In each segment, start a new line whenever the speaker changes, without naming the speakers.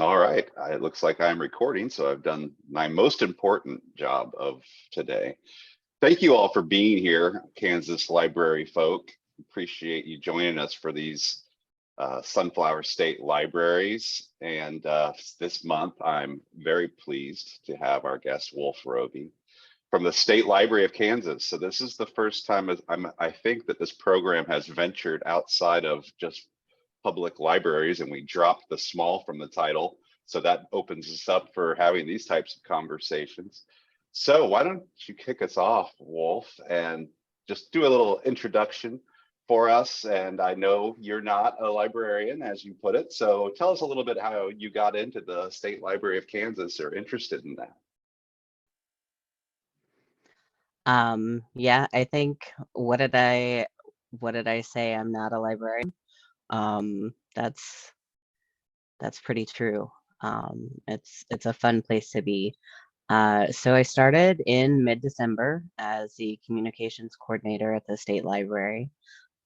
All right. It looks like I'm recording, so I've done my most important job of today. Thank you all for being here, Kansas Library folk. Appreciate you joining us for these Sunflower State Libraries. And this month, I'm very pleased to have our guest, Wulf Roby, from the State Library of Kansas. So this is the first time I think that this program has ventured outside of just public libraries, and we dropped the small from the title. So that opens us up for having these types of conversations. So why don't you kick us off, Wulf, and just do a little introduction for us. And I know you're not a librarian, as you put it. So tell us a little bit how you got into the State Library of Kansas or interested in that.
Yeah, I think what did I say? I'm not a librarian. Um, that's that's pretty true. It's a fun place to be. So I started in mid-December as the communications coordinator at the state library,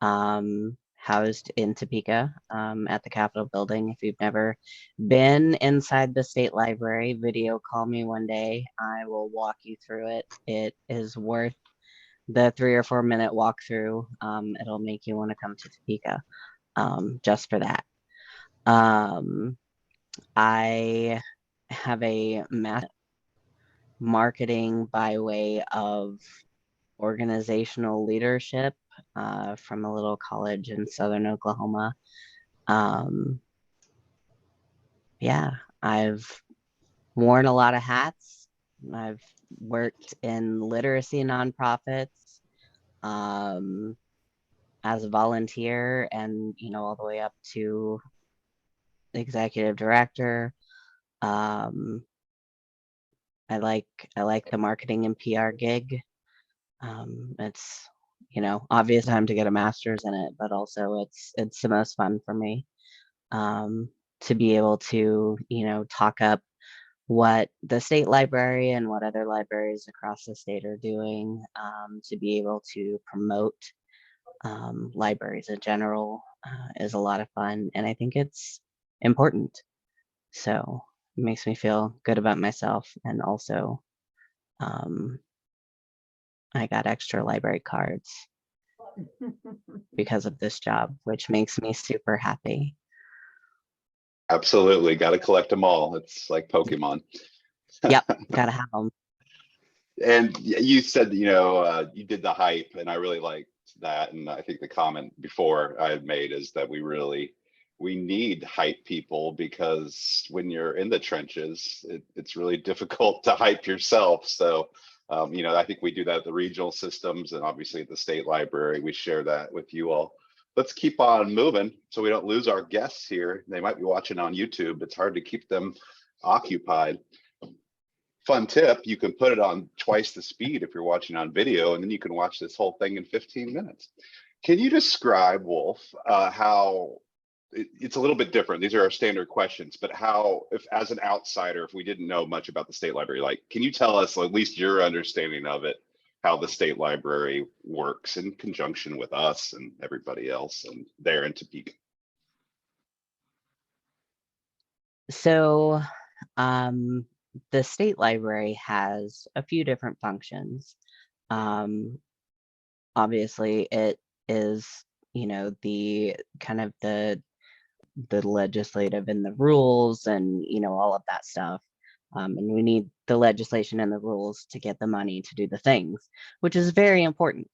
housed in Topeka, at the Capitol building. If you've never been inside the state library, video call me one day. I will walk you through it. It is worth the 3 or 4 minute walkthrough. It'll make you want to come to Topeka, just for that. Um, I have a marketing by way of organizational leadership, from a little college in southern Oklahoma. Um, yeah, I've worn a lot of hats. I've worked in literacy nonprofits, um, as a volunteer, and all the way up to executive director. Um, I like the marketing and PR gig. It's obvious time to get a master's in it, but also it's the most fun for me, um, to be able to talk up what the state library and what other libraries across the state are doing, to be able to promote, libraries in general, is a lot of fun, and I think it's important. So it makes me feel good about myself, and also, um, I got extra library cards because of this job, which makes me super happy.
Absolutely. Got to collect them all. It's like Pokemon.
Yep, gotta have them.
And you said, you did the hype, and I really liked that. And I think the comment before I had made is that we need hype people, because when you're in the trenches, it's really difficult to hype yourself. So, I think we do that at the regional systems, and obviously at the state library, we share that with you all. Let's keep on moving so we don't lose our guests here. They might be watching on YouTube. It's hard to keep them occupied. Fun tip, you can put it on twice the speed if you're watching on video, and then you can watch this whole thing in 15 minutes. Can you describe, Wulf, how it's a little bit different? These are our standard questions, but how, if as an outsider, if we didn't know much about the state library, like, can you tell us at least your understanding of it, how the state library works in conjunction with us and everybody else and there in Topeka?
So, um, the state library has a few different functions. Um, Obviously, it is, the kind of the legislative and the rules, and all of that stuff. And we need the legislation and the rules to get the money to do the things, which is very important.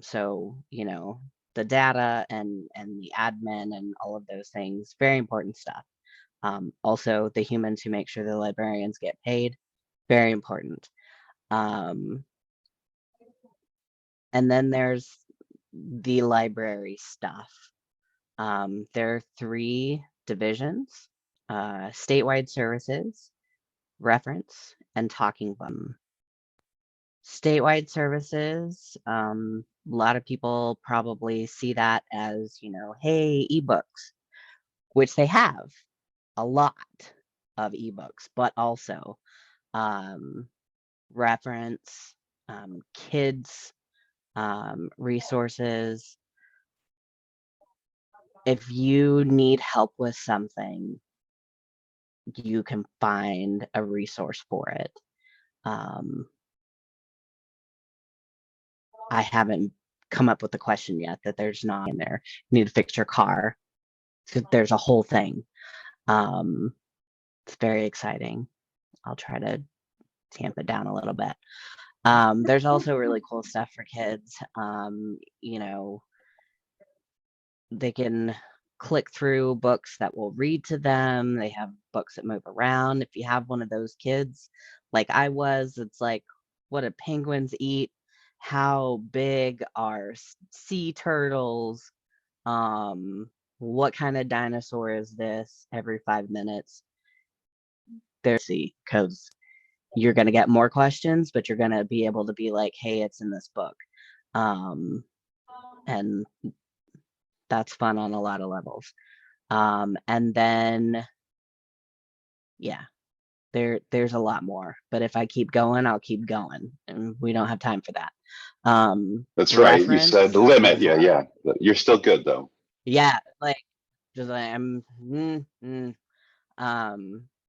So the data and the admin and all of those things, very important stuff. Also, the humans who make sure the librarians get paid, very important. Um, and then there's the library stuff. There are three divisions: statewide services, reference, and talking book. Statewide services, a lot of people probably see that as, hey, ebooks, which they have a lot of ebooks, but also, um, reference, kids, resources. If you need help with something, you can find a resource for it. I haven't come up with a question yet that there's not in there. You need to fix your car. So there's a whole thing. It's very exciting. I'll try to tamp it down a little bit. There's also really cool stuff for kids. You know, they can click through books that will read to them. They have books that move around. If you have one of those kids, like I was, it's like, what do penguins eat? How big are sea turtles? What kind of dinosaur is this? Every 5 minutes, there's because you're going to get more questions, but you're going to be able to be like, hey, it's in this book. And that's fun on a lot of levels. And then, yeah, there's a lot more, but if I keep going, I'll keep going, and we don't have time for that.
That's right. You
Reference
said the limit.
is,
Yeah. You're still good though.
yeah, like just like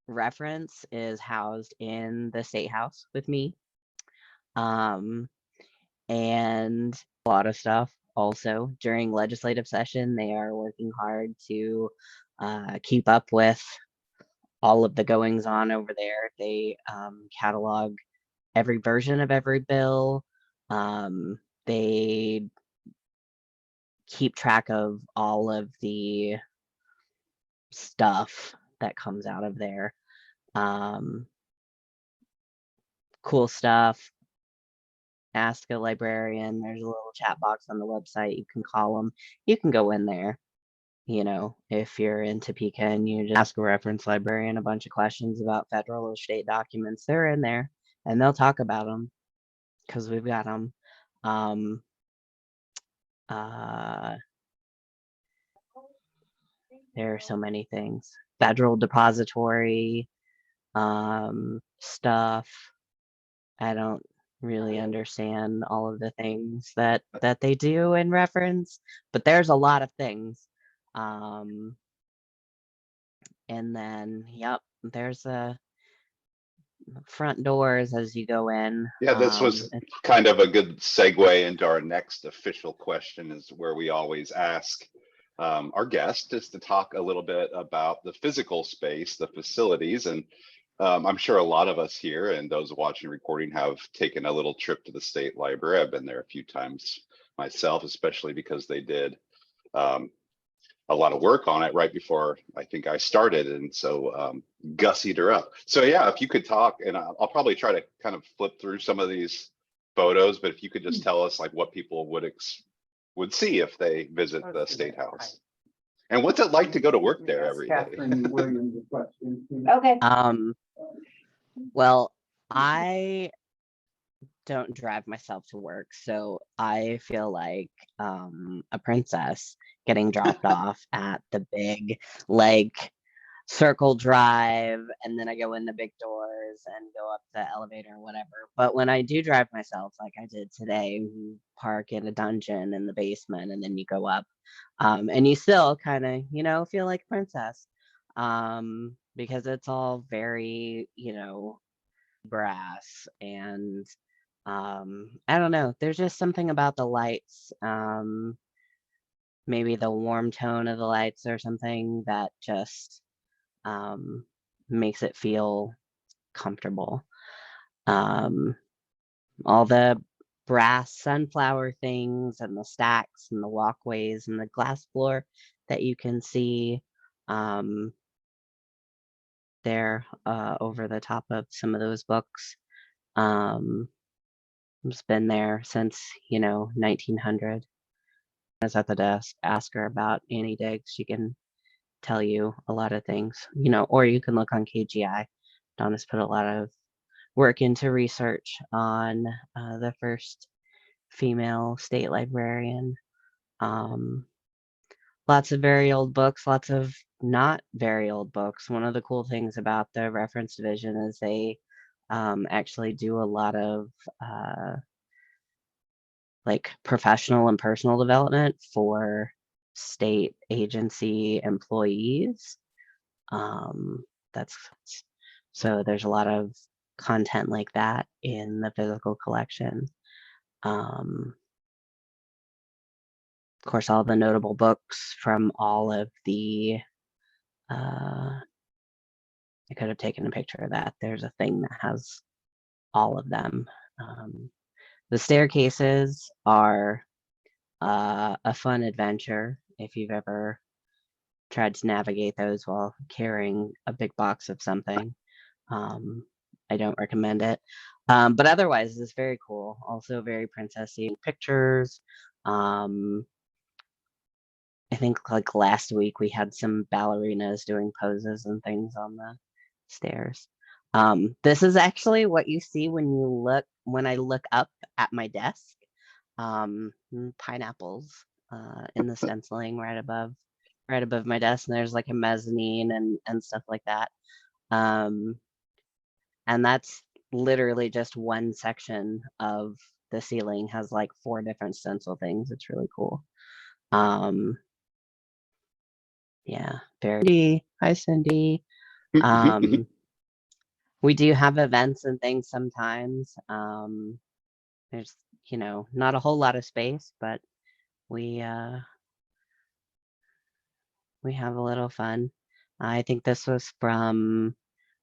reference is housed in the state house with me. And a lot of stuff also during legislative session. They are working hard to keep up with all of the goings on over there. They catalog every version of every bill. They keep track of all of the stuff that comes out of there. Cool stuff. Ask a librarian. There's a little chat box on the website. You can call them. You can go in there. You know, if you're in Topeka and you just ask a reference librarian a bunch of questions about federal or state documents, they're in there and they'll talk about them because we've got them. There are so many things. Federal depository stuff. I don't really understand all of the things that they do in reference, but there's a lot of things. And then, yep, there's a front doors as you go in.
Yeah, this was kind of a good segue into our next official question, is where we always ask our guest is to talk a little bit about the physical space, the facilities. And I'm sure a lot of us here and those watching recording have taken a little trip to the state library. I've been there a few times myself, especially because they did a lot of work on it right before I think I started. And so gussied her up. So yeah, if you could talk, and I'll probably try to kind of flip through some of these photos, but if you could just tell us like what people would see if they visit the State House. And what's it like to go to work there every day?
Okay.
Well, I don't drive myself to work, so I feel like a princess getting dropped off at the big like circle drive, and then I go in the big doors and go up the elevator or whatever. But when I do drive myself, like I did today, you park in a dungeon in the basement and then you go up, and you still kind of, you know, feel like a princess, because it's all very, you know, brass. And I don't know, there's just something about the lights, maybe the warm tone of the lights or something that just makes it feel comfortable. All the brass sunflower things and the stacks and the walkways and the glass floor that you can see there over the top of some of those books. It's been there since, you know, 1900. I was at the desk, ask her about Annie Diggs. She can tell you a lot of things, you know, or you can look on KGI. Donna's put a lot of work into research on the first female state librarian. Lots of very old books, lots of not very old books. One of the cool things about the reference division is they actually do a lot of like professional and personal development for state agency employees. So there's a lot of content like that in the physical collection. Of course, all the notable books from all of the, I could have taken a picture of that. There's a thing that has all of them. The staircases are a fun adventure if you've ever tried to navigate those while carrying a big box of something. I don't recommend it. But otherwise, it's very cool. Also very princessy pictures. I think like last week we had some ballerinas doing poses and things on the stairs. This is actually what you see when I look up at my desk. Pineapples in the stenciling right above my desk, and there's like a mezzanine and stuff like that. And that's literally just one section of the ceiling has like 4 different stencil things. It's really cool. Yeah, very. Hi, Cindy. We do have events and things sometimes. There's, not a whole lot of space, but we have a little fun. I think this was from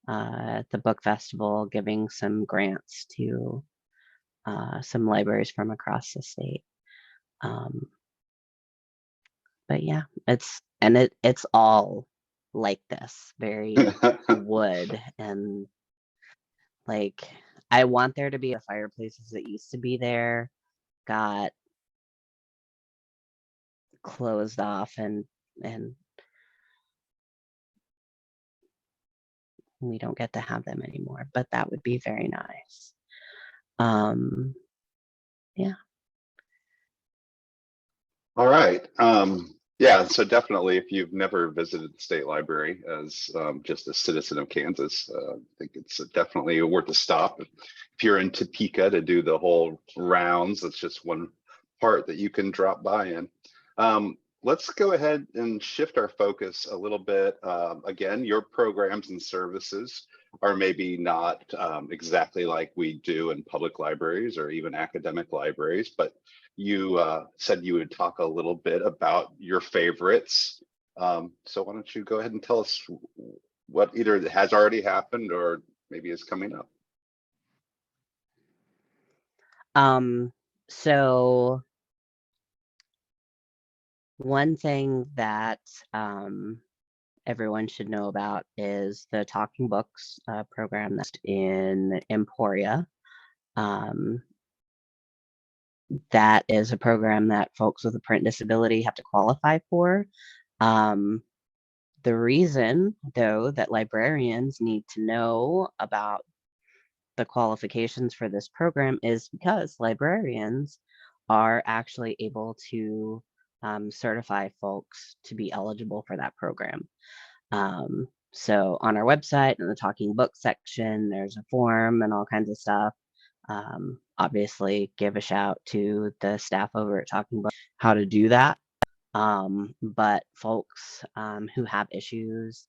the book festival, giving some grants to some libraries from across the state. But yeah, it's all like this, very wood, and like I want there to be a fireplaces that used to be there got closed off, and we don't get to have them anymore, but that would be very nice. Yeah.
All right. Yeah, so definitely, if you've never visited the state library as just a citizen of Kansas, I think it's definitely worth a stop. If you're in Topeka to do the whole rounds, that's just one part that you can drop by in. Let's go ahead and shift our focus a little bit. Again, your programs and services are maybe not exactly like we do in public libraries or even academic libraries, but you said you would talk a little bit about your favorites. So why don't you go ahead and tell us what either has already happened or maybe is coming up.
So one thing that everyone should know about is the Talking Books program that's in Emporia. That is a program that folks with a print disability have to qualify for. The reason, though, that librarians need to know about the qualifications for this program is because librarians are actually able to certify folks to be eligible for that program. So on our website, in the Talking Book section, there's a form and all kinds of stuff. Obviously, give a shout to the staff over at Talking Book how to do that. But folks who have issues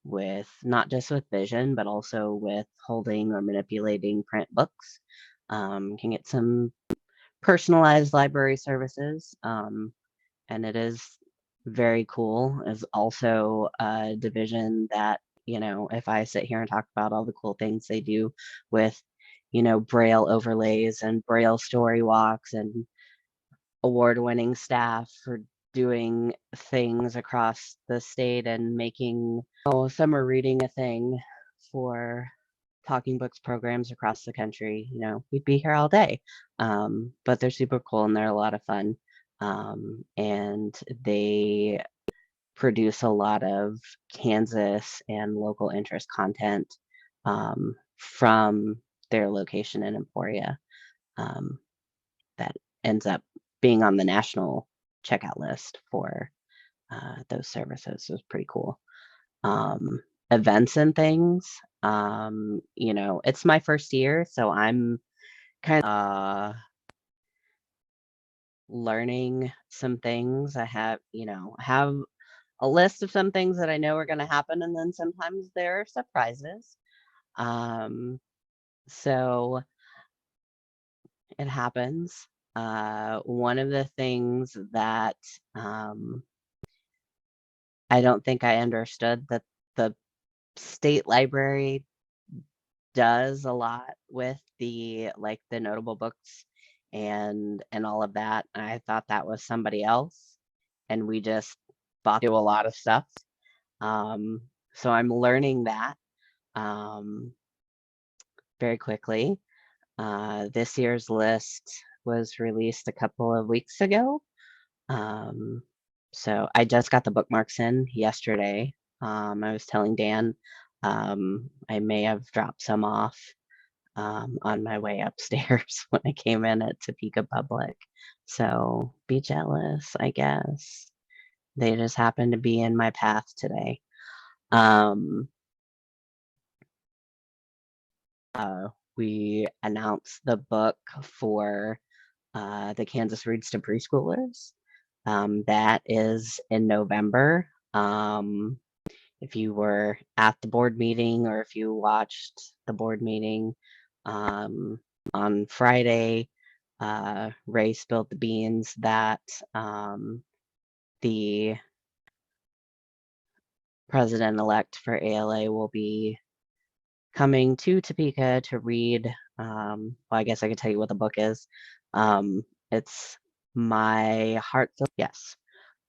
with not just with vision, but also with holding or manipulating print books can get some personalized library services. And it is very cool. Is also a division that, if I sit here and talk about all the cool things they do with, Braille overlays and Braille story walks and award-winning staff for doing things across the state and making summer reading a thing for Talking Books programs across the country. We'd be here all day. But they're super cool and they're a lot of fun. And they produce a lot of Kansas and local interest content from their location in Emporia that ends up being on the national checkout list for those services. It was pretty cool. Events and things, it's my first year, so I'm kind of learning some things. I have a list of some things that I know are going to happen, and then sometimes there are surprises. So it happens. One of the things that I don't think I understood that the state library does a lot with the notable books and all of that. I thought that was somebody else, and we just do a lot of stuff. So I'm learning that very quickly. This year's list was released a couple of weeks ago. So I just got the bookmarks in yesterday. I was telling Dan I may have dropped some off on my way upstairs when I came in at Topeka Public. So be jealous, I guess. They just happened to be in my path today. We announced the book for the Kansas Reads to Preschoolers. That is in November. If you were at the board meeting or if you watched the board meeting on Friday, Ray spilled the beans that the president-elect for ALA will be coming to Topeka to read. Well, I guess I could tell you what the book is. It's My Heart, yes,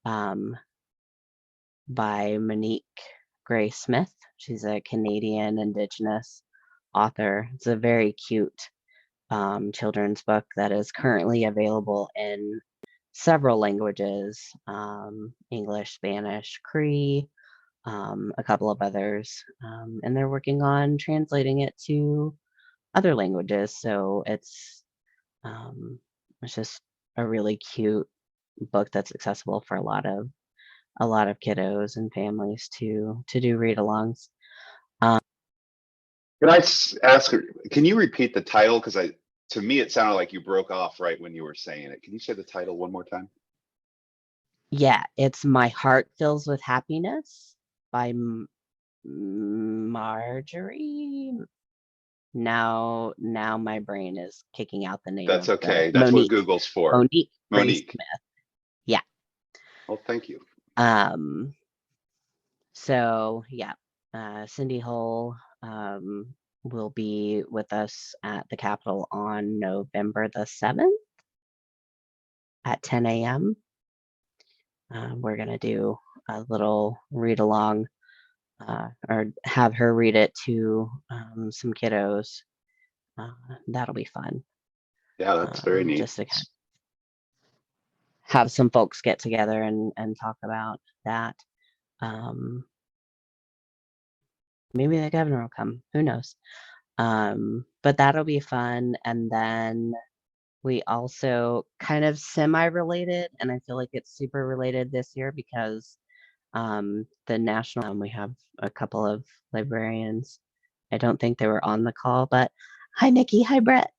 by Monique Gray Smith. She's a Canadian Indigenous author. It's a very cute children's book that is currently available in several languages, English, Spanish, Cree, a couple of others, and they're working on translating it to other languages. So it's just a really cute book that's accessible for a lot of kiddos and families to do read-alongs.
Can I ask, can you repeat the title? Because to me, it sounded like you broke off right when you were saying it. Can you say the title one more time?
Yeah, it's My Heart Fills with Happiness by Marjorie. Now my brain is kicking out the name
That's
of
okay. That's
Monique.
what Google's for.
Monique Gray
Monique.
Smith. Yeah.
Well, thank you.
So yeah, Cindy Hull will be with us at the Capitol on November the 7th at 10 a.m. We're gonna do a little read along or have her read it to some kiddos. That'll be fun.
Yeah, that's very neat.
Just to kind of have some folks get together and talk about that. Maybe the governor will come. Who knows? But that'll be fun. And then we also kind of semi-related, and I feel like it's super related this year because the national, we have a couple of librarians. I don't think they were on the call, but hi, Nikki. Hi, Brett.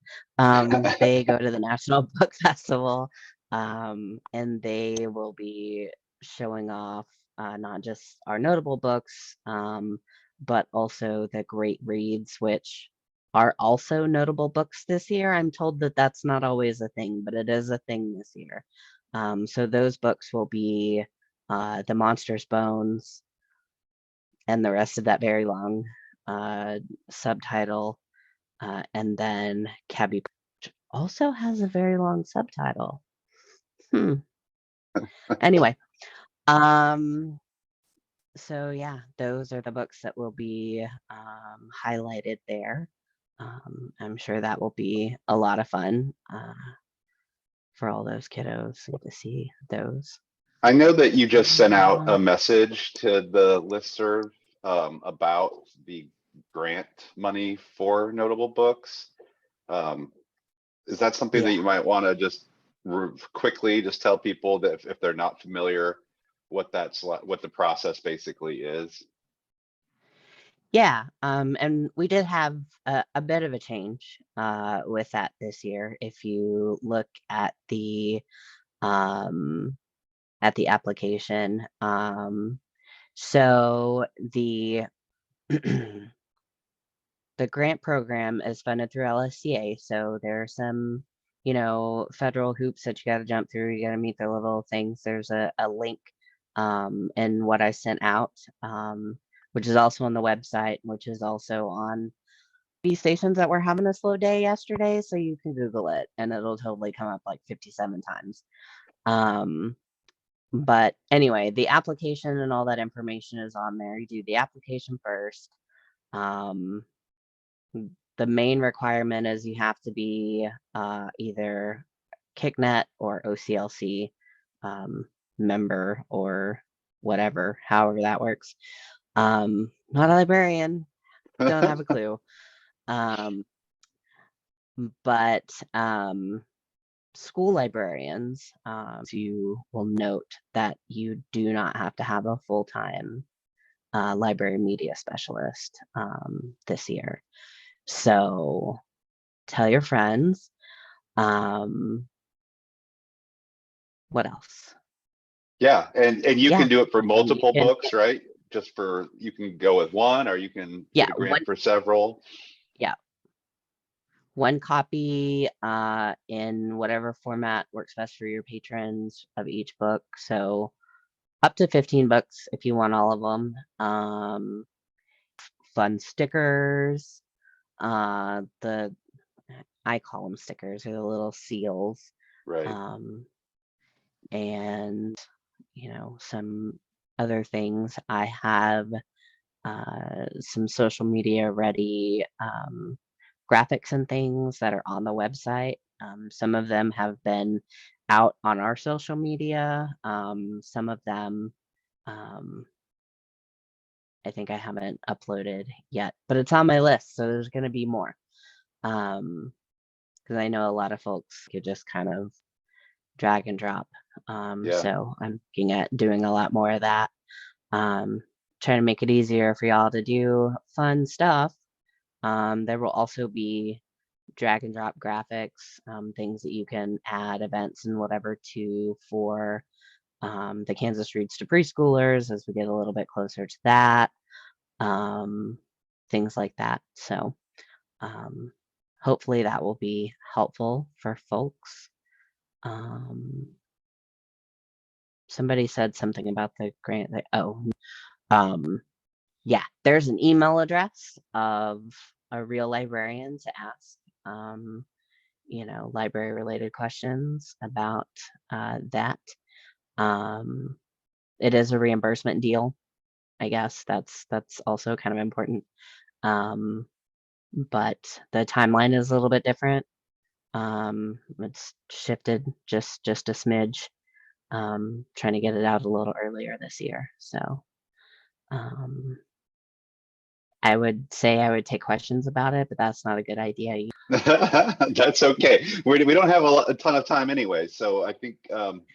They go to the National Book Festival, and they will be showing off not just our notable books, but also the great reads, which are also notable books this year. I'm told that that's not always a thing, but it is a thing this year. So those books will be The Monster's Bones and the rest of that very long subtitle. And then Cabby also has a very long subtitle. Anyway, so yeah, those are the books that will be highlighted there. I'm sure that will be a lot of fun for all those kiddos to see those.
I know that you just sent out a message to the listserv about the grant money for notable books. Is that something that you might want to just quickly just tell people that if they're not familiar, what the process basically is?
Yeah, and we did have a bit of a change with that this year. If you look at the application, So the the grant program is funded through LSCA, so there are some, federal hoops that you got to jump through. You got to meet the little things. There's a link in what I sent out, which is also on the website, which is also on B stations that were having a slow day yesterday. So you can Google it, and it'll totally come up like 57 times. But anyway, the application and all that information is on there. You do the application first. The main requirement is you have to be either KickNet or OCLC member or whatever, however that works. Not a librarian, don't have a clue. But school librarians, you will note that you do not have to have a full-time library media specialist this year. So tell your friends. What else?
Yeah, and you
Yeah,
can do it for
you
multiple
can,
books, right? Just for, you can go with one, or you can
yeah,
get a grant for several.
one copy in whatever format works best for your patrons of each book. So up to 15 books if you want all of them. Fun stickers. The I call them stickers, they're the little seals.
Right.
And some other things. I have some social media ready graphics and things that are on the website. Some of them have been out on our social media. Some of them I think I haven't uploaded yet, but it's on my list, so there's going to be more. Because I know a lot of folks could just kind of drag and drop.
Yeah.
So I'm looking at doing a lot more of that. Trying to make it easier for y'all to do fun stuff. There will also be drag and drop graphics, things that you can add events and whatever to for the Kansas Reads to Preschoolers as we get a little bit closer to that. Things like that. So hopefully that will be helpful for folks. Somebody said something about the grant. Yeah, there's an email address of a real librarian to ask, library related questions about that. It is a reimbursement deal. I guess that's also kind of important. But the timeline is a little bit different. It's shifted just a smidge. Trying to get it out a little earlier this year. So I would say I would take questions about it, but that's not a good idea.
That's okay. We don't have a ton of time anyway, so I think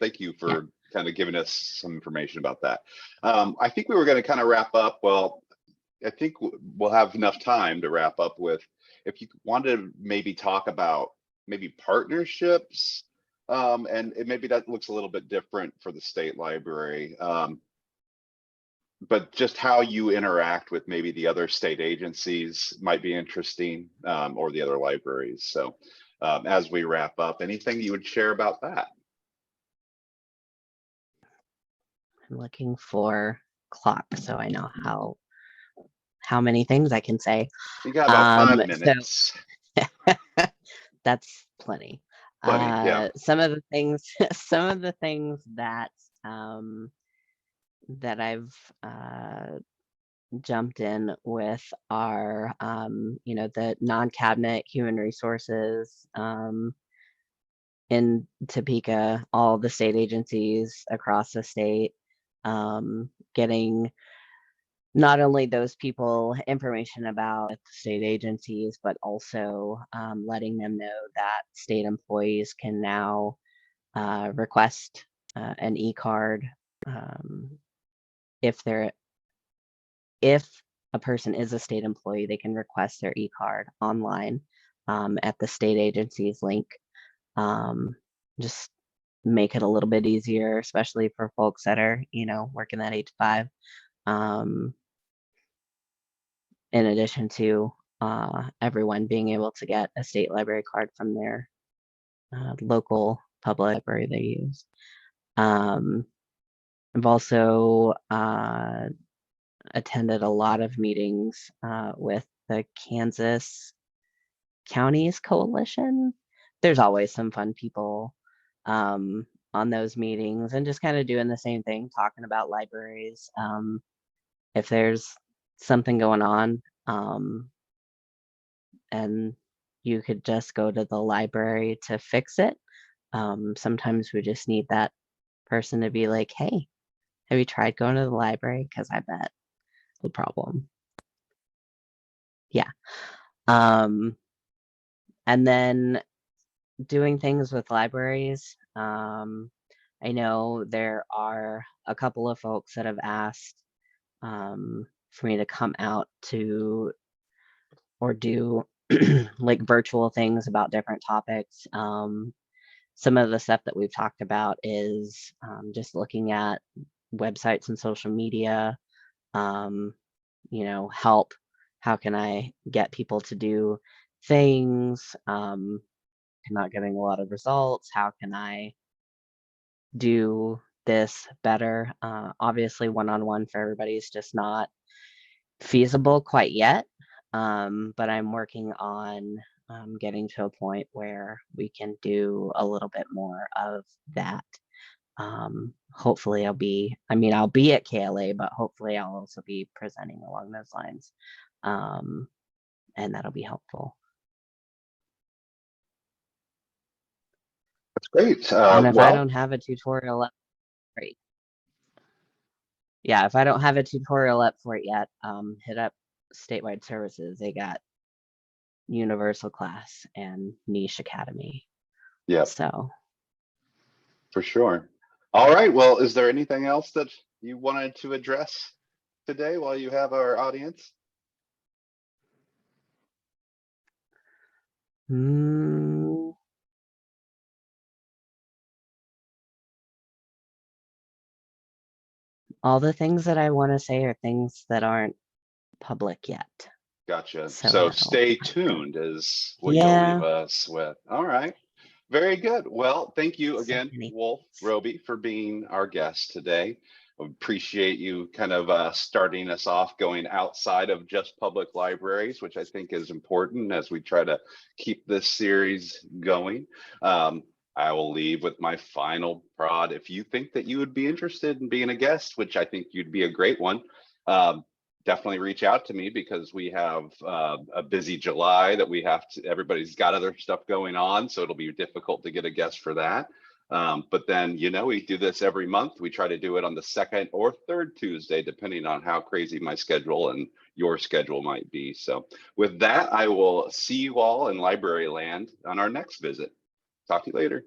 thank you
Yeah.
for kind of giving us some information about that. I think we were going to kind of wrap up. Well, I think we'll have enough time to wrap up with, if you wanted to maybe talk about maybe partnerships, and maybe that looks a little bit different for the state library. But just how you interact with maybe the other state agencies might be interesting, or the other libraries. So as we wrap up, anything you would share about that?
I'm looking for clock so I know how many things I can say.
You got about 5
So
minutes.
that's plenty.
Plenty, yeah.
Some of the things that that I've jumped in with are the non-cabinet human resources in Topeka, all the state agencies across the state, getting not only those people information about the state agencies, but also letting them know that state employees can now request an e-card if a person is a state employee, they can request their e-card online at the state agency's link. Just make it a little bit easier, especially for folks that are, working that 8 to 5. in addition to everyone being able to get a state library card from their local public library they use. I've also attended a lot of meetings with the Kansas Counties Coalition. There's always some fun people on those meetings and just kind of doing the same thing, talking about libraries. If there's something going on and you could just go to the library to fix it, sometimes we just need that person to be like, hey, have you tried going to the library? Because I bet the problem. Yeah. And then doing things with libraries. I know there are a couple of folks that have asked for me to come out to or do like virtual things about different topics. Some of the stuff that we've talked about is just looking at websites and social media, help. How can I get people to do things? Not getting a lot of results. How can I do this better? Obviously, one-on-one for everybody is just not feasible quite yet. But I'm working on getting to a point where we can do a little bit more of that. Hopefully I'll be at KLA, but hopefully I'll also be presenting along those lines. And that'll be helpful.
That's great.
And if I
Well,
don't have a tutorial up, great. Yeah, if I don't have a tutorial up for it yet, hit up Statewide Services. They got Universal Class and Niche Academy.
yeah,
So
for sure. All right. Well, is there anything else that you wanted to address today while you have our audience?
all the things that I want to say are things that aren't public yet.
Gotcha.
So
So stay tuned is what you'll leave us with. All right. Very good. Well, thank you again, Wulf, Roby, for being our guest today. Appreciate you kind of starting us off going outside of just public libraries, which I think is important as we try to keep this series going. I will leave with my final prod. If you think that you would be interested in being a guest, which I think you'd be a great one, definitely reach out to me because we have a busy July that everybody's got other stuff going on. So it'll be difficult to get a guest for that. But then, we do this every month. We try to do it on the second or third Tuesday, depending on how crazy my schedule and your schedule might be. So with that, I will see you all in library land on our next visit. Talk to you later.